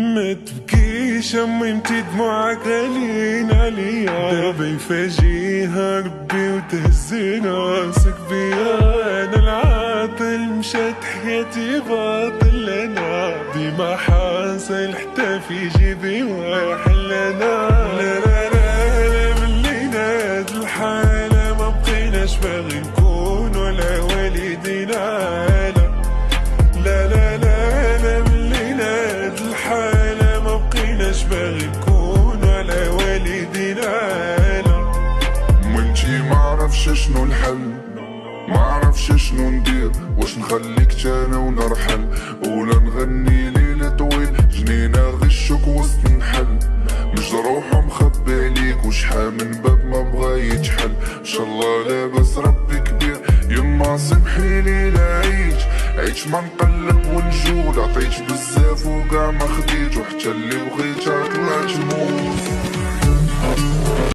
ما تبكيش امي انتي دموعك غاليين عليا، دابا يفاجيها ربي وتهزي راسك بيا. انا العاطل مشات حياتي باطل، انا ديما حاصل حتى في جيبي واحل. انا لا لا لا من لينا هاد الحالة ما بقيناش باغي نكون ولا والدينا. لا لا لا لا من لينا هاد الحالة ما بقيناش باغي نكون ولا والدينا. وانتي معرفش شنو الحل، معرفش شنو ندير، واش نخليك تانا ونرحل ولا نغني ليلة طويل جنينة غشك وسط نحل. مجروح ومخبي عليك وشحال من باب ما بغا يتحل. انشالله لاباس ربي كبير، يما سمحي لي لا عيش ما نقلب ونجول. عطيت بزاف وكاع ما خديت، وحتى اللي بغيت